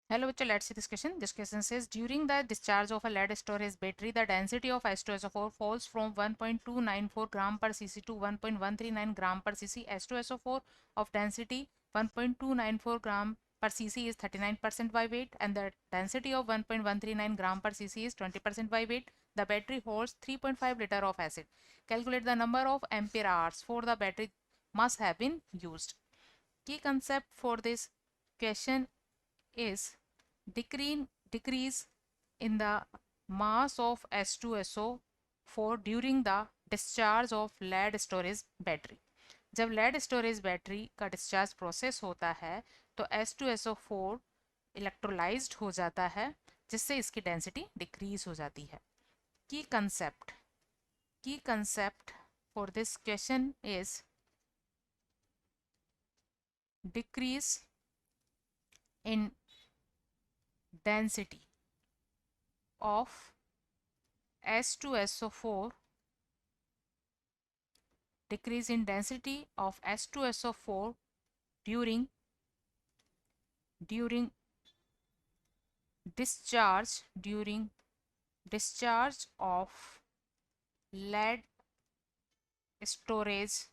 Hello, bachcha, let's see this question. This question says during the discharge of a lead storage battery, the density of H2SO4 falls from 1.294 gram per cc to 1.139 gram per cc. H2SO4 of density 1.294 gram per cc is 39% by weight, and the density of 1.139 gram per cc is 20% by weight. The battery holds 3.5 liter of acid. Calculate the number of ampere hours for the battery must have been used. Key concept for this question is decrease in the mass of H2SO4 during the discharge of lead storage battery. जब lead storage battery का discharge process होता है तो H2SO4 electrolysed हो जाता है जिससे इसकी डेंसिटी डिक्रीज हो जाती है. की concept for this question is decrease in density of H2SO4 decrease in density of H2SO4 during discharge of lead storage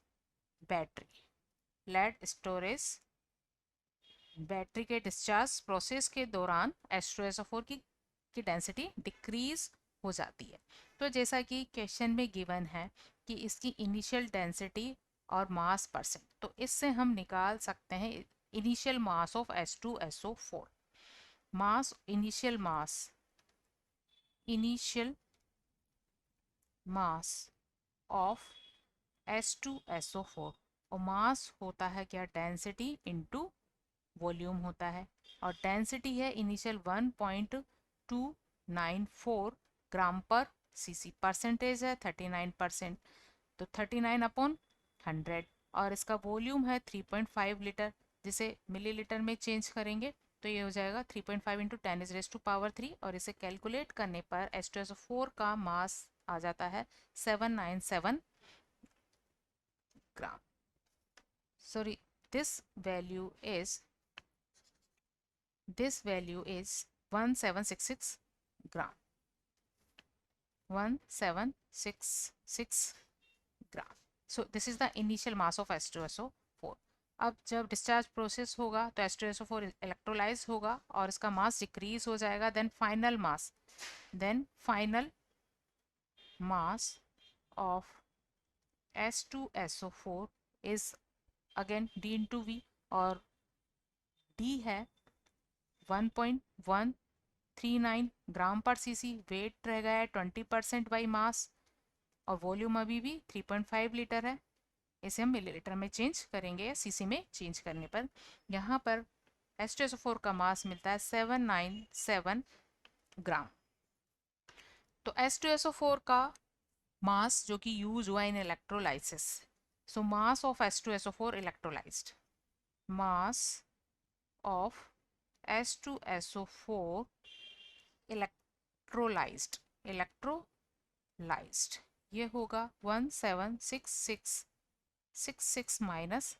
battery के डिस्चार्ज प्रोसेस के दौरान H2SO4 की डेंसिटी डिक्रीज हो जाती है. तो जैसा कि क्वेश्चन में गिवन है कि इसकी इनिशियल डेंसिटी और मास परसेंट, तो इससे हम निकाल सकते हैं initial mass of H2SO4. Initial mass of H2SO4 और मास होता है क्या, डेंसिटी इनटू वॉल्यूम होता है, और डेंसिटी है इनिशियल 1.294 ग्राम पर सीसी. परसेंटेज है 39%, तो 39/100, और इसका वॉल्यूम है 3.5 लीटर, जिसे मिलीलीटर में चेंज करेंगे तो ये हो जाएगा 3.5 इंटू 10⁻³ और इसे कैलकुलेट करने पर H2SO4 का मास आ जाता है 797 gram. Sorry, this value is 1766 gram. 1766 gram. So this is the initial mass of H2SO4. अब जब डिस्चार्ज प्रोसेस होगा तो H2SO4 इलेक्ट्रोलाइज होगा और इसका मास डिक्रीज हो जाएगा. Then final mass of H2SO4 is again D into V, और D है 1.139 ग्राम पर सीसी. वेट रह गया है 20% बाई मास, और वॉल्यूम अभी भी 3.5 लीटर है. इसे हम मिलीलीटर में चेंज करेंगे या सीसी में चेंज करने पर यहाँ पर H2SO4 का मास मिलता है 797 ग्राम. तो H2SO4 का मास जो कि यूज हुआ in electrolysis. So mass of H2SO4 electrolysed, mass of H2SO4 electrolysed ये होगा 1766 माइनस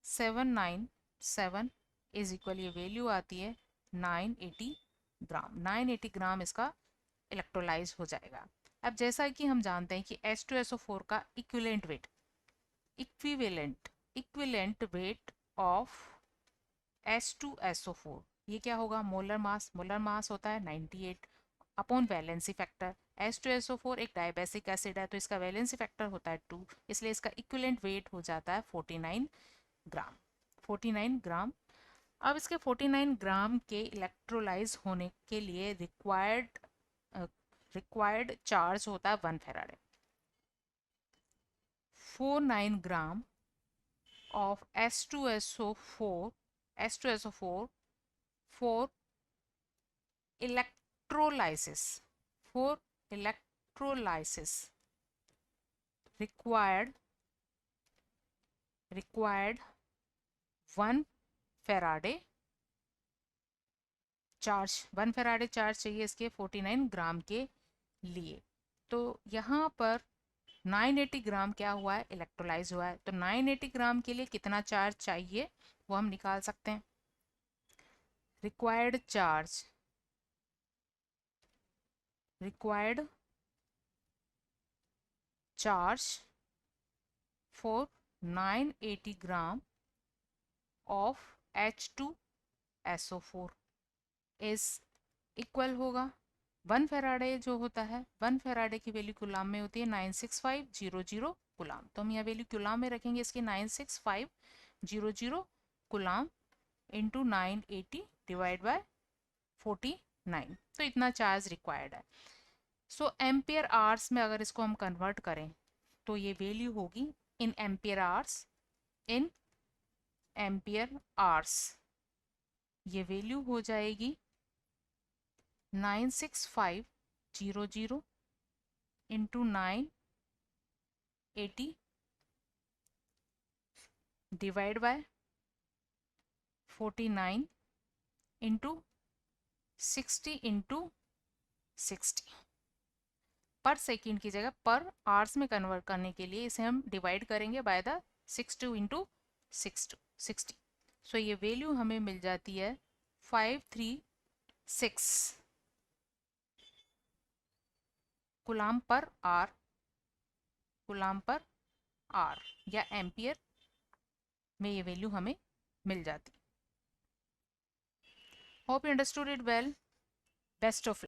797 इज इक्वल, ये वैल्यू आती है 980 ग्राम. 980 ग्राम इसका इलेक्ट्रोलाइज हो जाएगा. अब जैसा कि हम जानते हैं कि H2SO4 का इक्विवेलेंट वेट ऑफ H2SO4 ये क्या होगा, मोलर मास होता है 98 अपॉन वैलेंसी फैक्टर. H2SO4 एक डायबेसिक एसिड है तो इसका वैलेंसी फैक्टर होता है 2, इसलिए इसका इक्विवेलेंट वेट हो जाता है 49 ग्राम. अब इसके 49 ग्राम के इलेक्ट्रोलाइज होने के लिए रिक्वायर्ड चार्ज होता है 1 Faraday. 49 gram of H2SO4 for electrolysis required 1 Faraday charge चाहिए इसके 49 ग्राम के लिए. तो यहाँ पर 980 ग्राम क्या हुआ है, इलेक्ट्रोलाइज हुआ है. तो 980 ग्राम के लिए कितना चार्ज चाहिए वो हम निकाल सकते हैं. required charge for 980 gram of H2SO4 is equal होगा 1 फेराडे जो होता है 1 फेराडे की वैल्यू कूलाम में होती है 96500 कूलाम, तो हम यहाँ वैल्यू कूलाम में रखेंगे इसकी 96500 कूलाम इंटू 980 डिवाइड बाय 49, तो इतना चार्ज रिक्वायर्ड है। सो एम्पियर आवर्स में अगर इसको हम कन्वर्ट करें तो ये वैल्यू होगी इन एम्पियर आवर्स, ये वैल्यू हो जाएगी 96500 into 980 divide by 49 into 60 into 60 पर सेकेंड की जगह पर आवर्स में कन्वर्ट करने के लिए इसे हम डिवाइड करेंगे बाय द 62 इंटू 60। सो ये वैल्यू हमें मिल जाती है 536 कूलाम पर आर या एम्पियर में ये वैल्यू हमें मिल जाती। Hope you understood it well. Best of